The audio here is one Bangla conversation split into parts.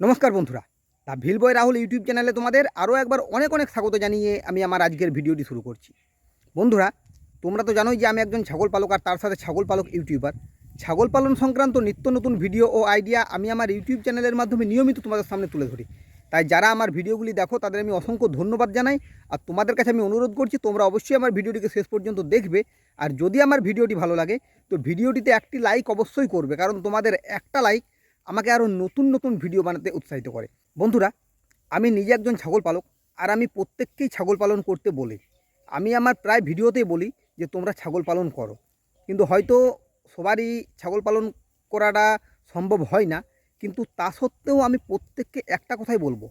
নমস্কার বন্ধুরা, দ্য ভিলবয় রাহুল ইউটিউব চ্যানেলে তোমাদের আরও একবার অনেক অনেক স্বাগত জানিয়ে আমি আমার আজকের ভিডিওটি শুরু করছি। বন্ধুরা, তোমরা তো জানোই যে আমি একজন ছাগল পালক আর তার সাথে ছাগল পালক ইউটিউবার। ছাগল পালন সংক্রান্ত নিত্য নতুন ভিডিও ও আইডিয়া আমি আমার ইউটিউব চ্যানেলের মাধ্যমে নিয়মিত তোমাদের সামনে তুলে ধরি। তাই যারা আমার ভিডিওগুলি দেখো তাদের আমি অসংখ্য ধন্যবাদ জানাই। আর তোমাদের কাছে আমি অনুরোধ করছি তোমরা অবশ্যই আমার ভিডিওটিকে শেষ পর্যন্ত দেখবে। আর যদি আমার ভিডিওটি ভালো লাগে তো ভিডিওটিতে একটি লাইক অবশ্যই করবে, কারণ তোমাদের একটা লাইক আমাকে আরও নতুন নতুন ভিডিও বানাতে উৎসাহিত করে। বন্ধুরা, আমি নিজে একজন ছাগল পালক, আর আমি প্রত্যেককেই ছাগল পালন করতে বলি। আমি আমার প্রায় ভিডিওতেই বলি যে তোমরা ছাগল পালন করো, কিন্তু হয়তো সবারই ছাগল পালন করাটা সম্ভব হয় না। কিন্তু তা সত্ত্বেও আমি প্রত্যেককে একটা কথাই বলবো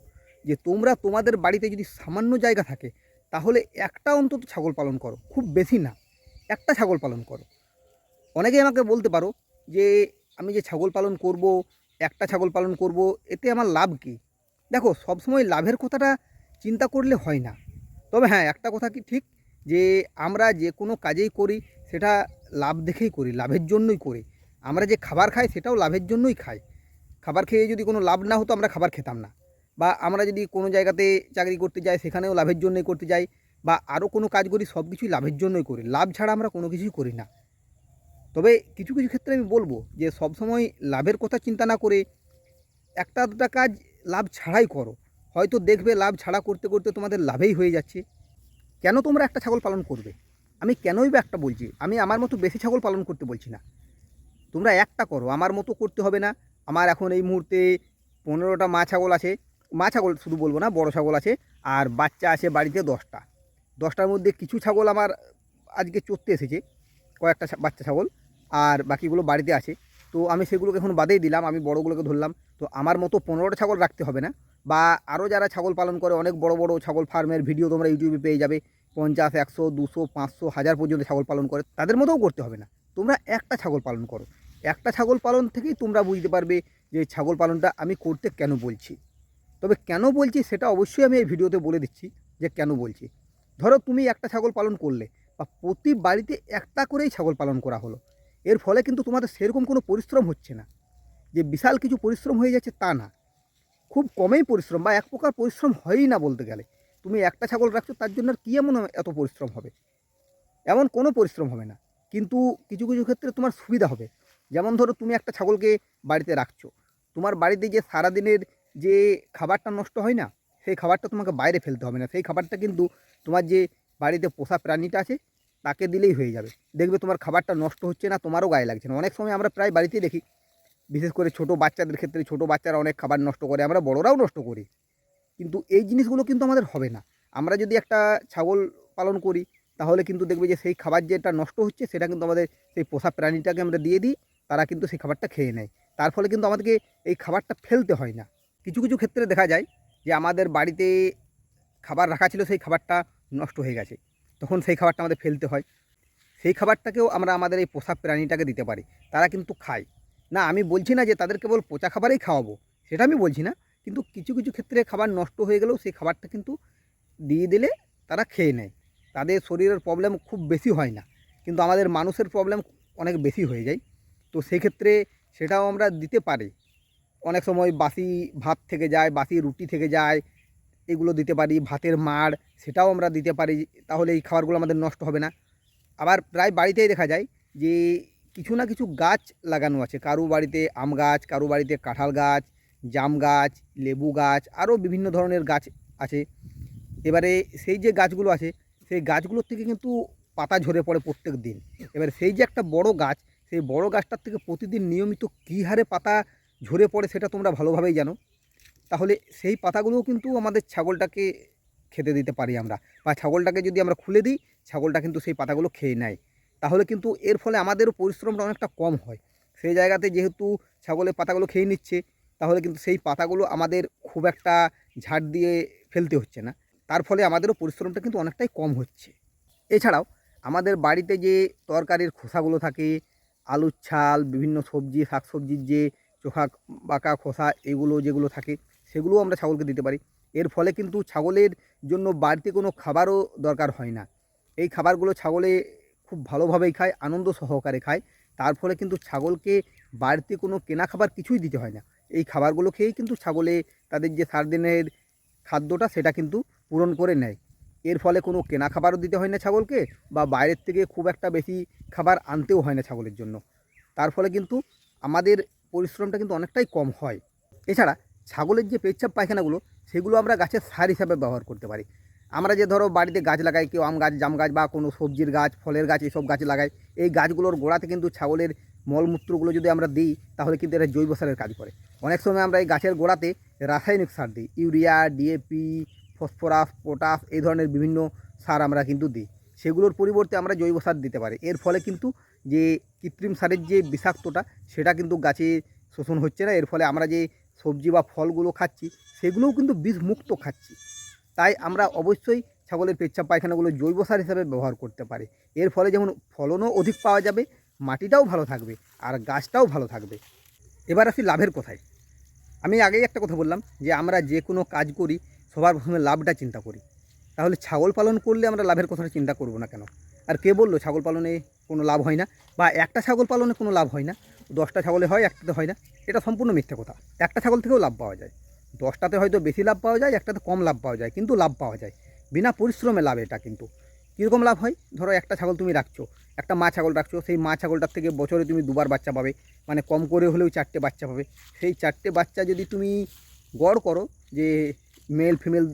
যে তোমরা তোমাদের বাড়িতে যদি সামান্য জায়গা থাকে তাহলে একটা অন্তত ছাগল পালন করো, খুব বেশি না, একটা ছাগল পালন করো। অনেকেই আমাকে বলতে পারো যে আমি যে ছাগল পালন করব, একটা ছাগল পালন করব, এতে আমার লাভ কী? দেখো, সবসময় লাভের কথাটা চিন্তা করলে হয় না। তবে হ্যাঁ, একটা কথা কি ঠিক, যে আমরা যে কোনো কাজেই করি সেটা লাভ দেখেই করি, লাভের জন্যই করি। আমরা যে খাবার খাই সেটাও লাভের জন্যই খাই। খাবার খেয়ে যদি কোনো লাভ না হতো আমরা খাবার খেতাম না। বা আমরা যদি কোনো জায়গাতে চাকরি করতে যাই সেখানেও লাভের জন্যই করতে যাই, বা আরও কোনো কাজ করি, সব কিছুই লাভের জন্যই করি। লাভ ছাড়া আমরা কোনো কিছুই করি না। তবে কিছু কিছু ক্ষেত্রে আমি বলবো যে সবসময় লাভের কথা চিন্তা না করে একটা দুটা কাজ লাভ ছাড়াই করো। হয়তো দেখবে লাভ ছাড়া করতে করতে তোমাদের লাভেই হয়ে যাচ্ছে। কেন তোমরা একটা ছাগল পালন করবে? আমি কেনই বা একটা বলছি, আমি আমার মতো বেশি ছাগল পালন করতে বলছি না। তোমরা একটা করো, আমার মতো করতে হবে না। আমার এখন এই মুহূর্তে 15টা মা ছাগল আছে। মা ছাগল শুধু বলবো না, বড় ছাগল আছে। আর বাচ্চা আছে বাড়িতে 10টা। 10টার মধ্যে কিছু ছাগল আমার আজকে চড়তে এসেছে, কয়েকটা বাচ্চা ছাগল, আর বাকিগুলো বাড়িতে আছে। তো আমি সেগুলোকে এখন বাদেই দিলাম, আমি বড়গুলোকে ধরলাম। তো আমার মতো 15টা ছাগল রাখতে হবে না। বা আরও যারা ছাগল পালন করে, অনেক বড় বড় ছাগল ফার্মের ভিডিও তোমরা ইউটিউবে পেয়ে যাবে, 50, 100, 200, 500, 1000 পর্যন্ত ছাগল পালন করে, তাদের মতোও করতে হবে না। তোমরা একটা ছাগল পালন করো। একটা ছাগল পালন থেকেই তোমরা বুঝতে পারবে যে ছাগল পালনটা আমি করতে কেন বলছি। তবে কেন বলছি সেটা অবশ্যই আমি এই ভিডিওতে বলে দিচ্ছি যে কেন বলছি। ধরো তুমি একটা ছাগল পালন করলে, বা প্রতি বাড়িতে একটা করেই ছাগল পালন করা হলো, এর ফলে কিন্তু তোমাদের সেরকম কোনো পরিশ্রম হচ্ছে না। যে বিশাল কিছু পরিশ্রম হয়ে যাচ্ছে তা না, খুব কমেই পরিশ্রম, বা এক প্রকার পরিশ্রম হয়ই না বলতে গেলে। তুমি একটা ছাগল রাখছো, তার জন্য আর কী এমন এত পরিশ্রম হবে? এমন কোনো পরিশ্রম হবে না। কিন্তু কিছু কিছু ক্ষেত্রে তোমার সুবিধা হবে। যেমন ধরো, তুমি একটা ছাগলকে বাড়িতে রাখছো, তোমার বাড়িতে যে সারাদিনের যে খাবারটা নষ্ট হয় না, সেই খাবারটা তোমাকে বাইরে ফেলতে হবে না। সেই খাবারটা কিন্তু তোমার যে বাড়িতে পোষা প্রাণীটা আছে তাকে দিলেই হয়ে যাবে। দেখবে তোমার খাবারটা নষ্ট হচ্ছে না, তোমারও গায়ে লাগছে না। অনেক সময় আমরা প্রায় বাড়িতেই দেখি, বিশেষ করে ছোটো বাচ্চাদের ক্ষেত্রে, ছোটো বাচ্চারা অনেক খাবার নষ্ট করে, আমরা বড়রাও নষ্ট করি। কিন্তু এই জিনিসগুলো কিন্তু আমাদের হবে না। আমরা যদি একটা ছাগল পালন করি তাহলে কিন্তু দেখবে যে সেই খাবার যেটা নষ্ট হচ্ছে সেটা কিন্তু আমাদের সেই পোষা প্রাণীটাকে আমরা দিয়ে দিই, তারা কিন্তু সেই খাবারটা খেয়ে নেয়। তার ফলে কিন্তু আমাদেরকে এই খাবারটা ফেলতে হয় না। কিছু কিছু ক্ষেত্রে দেখা যায় যে আমাদের বাড়িতে খাবার রাখা ছিল, সেই খাবারটা নষ্ট হয়ে গেছে, তখন সেই খাবারটা আমাদের ফেলতে হয়। সেই খাবারটাকেও আমরা আমাদের এই পোষা প্রাণীটাকে দিতে পারি, তারা কিন্তু খায়। না, আমি বলছি না যে তাদের কেবল পচা খাবারই খাওয়াবো, সেটা আমি বলছি না। কিন্তু কিছু কিছু ক্ষেত্রে খাবার নষ্ট হয়ে গেলেও সেই খাবারটা কিন্তু দিয়ে দিলে তারা খেয়ে নেয়। তাদের শরীরের প্রবলেম খুব বেশি হয় না, কিন্তু আমাদের মানুষের প্রবলেম অনেক বেশি হয়ে যায়। তো সেক্ষেত্রে সেটাও আমরা দিতে পারি। অনেক সময় বাসি ভাত থেকে যায়, বাসি রুটি থেকে যায়, এগুলো দিতে পারি। ভাতের মাড়, সেটাও আমরা দিতে পারি, তাহলে এই খাবারগুলো আমাদের নষ্ট হবে না। আবার প্রায় বাড়িতেই দেখা যায় যে কিছু না কিছু গাছ লাগানো আছে। কারো বাড়িতে আম গাছ, কারো বাড়িতে কাঁঠাল গাছ, জাম গাছ, লেবু গাছ, আরও বিভিন্ন ধরনের গাছ আছে। এবারে সেই যে গাছগুলো আছে, সেই গাছগুলোর থেকে কিন্তু পাতা ঝরে পড়ে প্রত্যেক দিন। এবারে সেই যে একটা বড় গাছ, সেই বড় গাছটার থেকে প্রতিদিন নিয়মিত কী হারে পাতা ঝরে পড়ে সেটা তোমরা ভালোভাবেই জানো। তাহলে সেই পাতাগুলোও কিন্তু আমাদের ছাগলটাকে খেতে দিতে পারি আমরা। বা ছাগলটাকে যদি আমরা খুলে দিই, ছাগলটা কিন্তু সেই পাতাগুলো খেয়ে নেয়। তাহলে কিন্তু এর ফলে আমাদেরও পরিশ্রমটা অনেকটা কম হয়। সেই জায়গাতে যেহেতু ছাগলের পাতাগুলো খেয়ে নিচ্ছে, তাহলে কিন্তু সেই পাতাগুলো আমাদের খুব একটা ঝাড় দিয়ে ফেলতে হচ্ছে না। তার ফলে আমাদেরও পরিশ্রমটা কিন্তু অনেকটাই কম হচ্ছে। এছাড়াও আমাদের বাড়িতে যে তরকারির খোসাগুলো থাকে, আলুর ছাল, বিভিন্ন সবজি, শাকসবজির যে চোখা বাঁকা খোসা, এগুলো যেগুলো থাকে সেগুলোও আমরা ছাগলকে দিতে পারি। এর ফলে কিন্তু ছাগলের জন্য বাড়তি কোনো খাবারও দরকার হয় না। এই খাবারগুলো ছাগলে খুব ভালোভাবেই খায়, আনন্দ সহকারে খায়। তার ফলে কিন্তু ছাগলকে বাড়তি কোনো কেনা খাবার কিছুই দিতে হয় না। এই খাবারগুলো খেয়েই কিন্তু ছাগলে তাদের যে সারাদিনের খাদ্যটা সেটা কিন্তু পূরণ করে নেয়। এর ফলে কোনো কেনা খাবারও দিতে হয় না ছাগলকে, বা বাইরের থেকে খুব একটা বেশি খাবার আনতেও হয় না ছাগলের জন্য। তার ফলে কিন্তু আমাদের পরিশ্রমটা কিন্তু অনেকটাই কম হয়। এছাড়া ছাগলের যে পেচ্ছাপ পায়খানাগুলো সেগুলো আমরা গাছের সার হিসাবে ব্যবহার করতে পারি। আমরা যে ধরো বাড়িতে গাছ লাগাই, কেউ আম গাছ, জাম গাছ বা কোনো সবজির গাছ, ফলের গাছ, এইসব গাছ লাগাই, এই গাছগুলোর গোড়াতে কিন্তু ছাগলের মলমূত্রগুলো যদি আমরা দিই তাহলে কিন্তু এটা জৈব সারের কাজ করে। অনেক সময় আমরা এই গাছের গোড়াতে রাসায়নিক সার দিই, ইউরিয়া, ডিএপি, ফসফরাস, পটাশ, এই ধরনের বিভিন্ন সার আমরা কিন্তু দিই। সেগুলোর পরিবর্তে আমরা জৈব সার দিতে পারি। এর ফলে কিন্তু যে কৃত্রিম সারের যে বিষাক্তটা সেটা কিন্তু গাছে শোষণ হচ্ছে না। এর ফলে আমরা যে সবজি বা ফলগুলো খাচ্ছি সেগুলোও কিন্তু বিষমুক্ত খাচ্ছি। তাই আমরা অবশ্যই ছাগলের পেচ্ছাপ পায়খানাগুলো জৈব সার হিসাবে ব্যবহার করতে পারি। এর ফলে যেমন ফলনও অধিক পাওয়া যাবে, মাটিটাও ভালো থাকবে আর গাছটাও ভালো থাকবে। এবার আসি লাভের কথায়। আমি আগেই একটা কথা বললাম যে আমরা যে কোনো কাজ করি সবার প্রথমে লাভটা চিন্তা করি। তাহলে ছাগল পালন করলে আমরা লাভের কথাটা চিন্তা করব না কেন? আর কে বললো ছাগল পালনে কোনো লাভ হয় না, বা একটা ছাগল পালনে কোনো লাভ হয় না, 10টা ছাগলে হয়, একটাতে হয় না? এটা সম্পূর্ণ মিথ্যে কথা। একটা ছাগল থেকেও লাভ পাওয়া যায়। 10টাতে হয়তো বেশি লাভ পাওয়া যায়, একটাতে কম লাভ পাওয়া যায়, কিন্তু লাভ পাওয়া যায়। বিনা পরিশ্রমে লাভ এটা কিন্তু। কীরকম লাভ হয়? ধরো একটা ছাগল তুমি রাখছো, একটা মা ছাগল রাখছো, সেই মা ছাগলটার থেকে বছরে তুমি 2বার বাচ্চা পাবে, মানে কম করে হলেও 4টে বাচ্চা পাবে। সেই 4টে বাচ্চা যদি তুমি গড় করো যে মেল ফিমেল,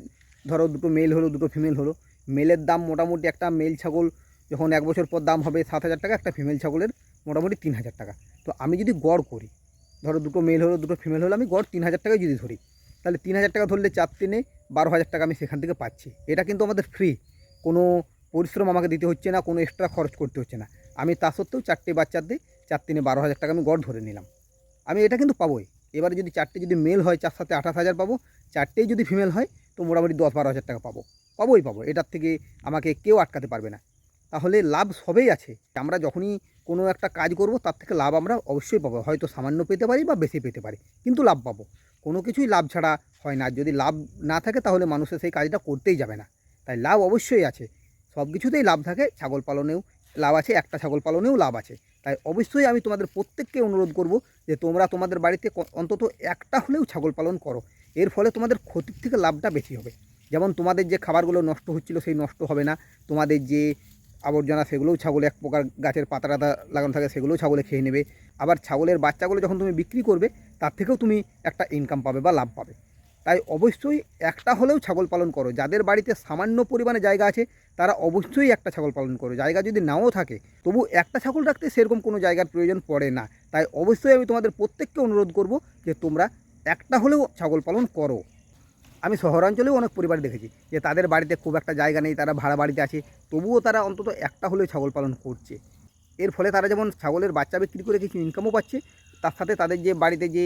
ধরো 2টো মেল হলো, 2টো ফিমেল হলো, মেলের দাম মোটামুটি একটা মেল ছাগল যখন 1 বছর পর দাম হবে 7,000 টাকা, একটা ফিমেল ছাগলের মোটামুটি 3,000 টাকা। তো আমি যদি গড় করি, ধরো 2টো মেল হলো, 2টো ফিমেল হলো, আমি গড় 3,000 টাকায় যদি ধরি, তাহলে 3,000 টাকা ধরলে 4 12,000 টাকা আমি সেখান থেকে পাচ্ছি। এটা কিন্তু আমাদের ফ্রি, কোনো পরিশ্রম আমাকে দিতে হচ্ছে না, কোনো এক্সট্রা খরচ করতে হচ্ছে না। আমি তা সত্ত্বেও 4টে বাচ্চার দিয়ে 4 12,000 টাকা আমি গড় ধরে নিলাম। আমি এটা কিন্তু পাবোই। এবারে যদি 4টে যদি মেল হয়, 4 7 28,000 পাবো। 4টেই যদি ফিমেল হয় তো মোটামুটি 10 12,000 টাকা পাবো। পাবো। এটার থেকে আমাকে কেউ আটকাতে পারবে না। তাহলে লাভ সবেই আছে। আমরা যখনই কোনো একটা কাজ করব তার থেকে লাভ আমরা অবশ্যই পাবো। হয়তো সামান্য পেতে পারি বা বেশি পেতে পারি, কিন্তু লাভ পাবো। কোনো কিছুই লাভ ছাড়া হয় না। যদি লাভ না থাকে তাহলে মানুষের সেই কাজটা করতেই যাবে না। তাই লাভ অবশ্যই আছে, সব কিছুতেই লাভ থাকে। ছাগল পালনেও লাভ আছে, একটা ছাগল পালনেও লাভ আছে। তাই অবশ্যই আমি তোমাদের প্রত্যেককে অনুরোধ করব যে তোমরা তোমাদের বাড়িতে অন্তত একটা হলেও ছাগল পালন করো। এর ফলে তোমাদের ক্ষতির থেকে লাভটা বেশি হবে। যেমন তোমাদের যে খাবারগুলো নষ্ট হচ্ছিল সেই নষ্ট হবে না, তোমাদের যে আবর্জনা সেগুলোও ছাগলে, এক প্রকার গাছের পাতা টাতা লাগানো থাকে সেগুলোও ছাগলে খেয়ে নেবে। আবার ছাগলের বাচ্চাগুলো যখন তুমি বিক্রি করবে তার থেকেও তুমি একটা ইনকাম পাবে বা লাভ পাবে। তাই অবশ্যই একটা হলেও ছাগল পালন করো। যাদের বাড়িতে সামান্য পরিমাণে জায়গা আছে তারা অবশ্যই একটা ছাগল পালন করো। জায়গা যদি নাও থাকে তবু একটা ছাগল রাখতে সেরকম কোনো জায়গার প্রয়োজন পড়ে না। তাই অবশ্যই আমি তোমাদের প্রত্যেককে অনুরোধ করব যে তোমরা একটা হলেও ছাগল পালন করো। আমি শহরাঞ্চলেও অনেক পরিবার দেখেছি যে তাদের বাড়িতে খুব একটা জায়গা নেই, তারা ভাড়া বাড়িতে আছে, তবুও তারা অন্তত একটা হলেও ছাগল পালন করছে। এর ফলে তারা যেমন ছাগলের বাচ্চা বিক্রি করে কিছু ইনকামও পাচ্ছে, তার সাথে তাদের যে বাড়িতে যে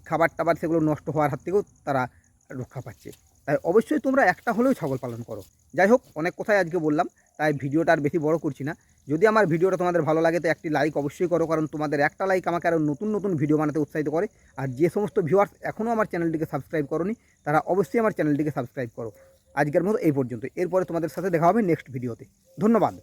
খাবার টাবার সেগুলো নষ্ট হওয়ার হাত থেকেও তারা রক্ষা পাচ্ছে। তাই অবশ্যই তোমরা একটা হলেও ছাগল পালন করো। যাই হোক, অনেক কথাই আজকে বললাম, তাই ভিডিওটা আর বেশি বড় করছি না। যদি আমার ভিডিওটা তোমাদের ভালো লাগে তো একটি লাইক অবশ্যই করো, কারণ তোমাদের একটা লাইক আমাকে আরও নতুন নতুন ভিডিও বানাতে উৎসাহিত করে। আর যে সমস্ত ভিউয়ার্স এখনও আমার চ্যানেলটিকে সাবস্ক্রাইব করোনি তারা অবশ্যই আমার চ্যানেলটিকে সাবস্ক্রাইব করো। আজকের মতো এই পর্যন্ত, এরপরে তোমাদের সাথে দেখা হবে নেক্সট ভিডিওতে। ধন্যবাদ।